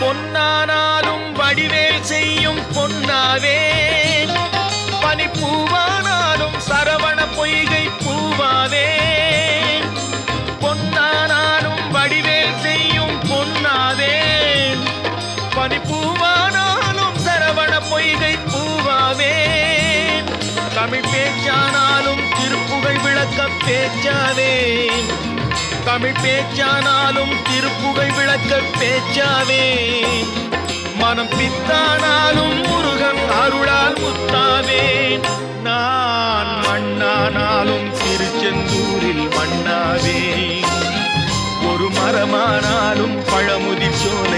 பொன்னானாலும் வடிவேல் செய்யும் பொன்னாவே, பனிப்பூவானாலும் சரவண பொய்கை பூவாவே. பொன்னானாலும் வடிவேல் செய்யும் பொன்னாவே, பனிப்பூவானாலும் சரவண பொய்கை பூவாவே. தமிழ் பேச்சானாலும் திருப்புகழ் விளக்க பேச்சாவே, தமிழ் பேச்சானாலும் திருப்புகழ் விளக்க பேச்சாவே. மனம் பித்தானாலும் முருகன் அருளால் முத்தாவே. நான் மண்ணானாலும் திருச்செந்தூரில் மண்ணாவே, ஒரு மரமானாலும் பழமுதிர் சோலை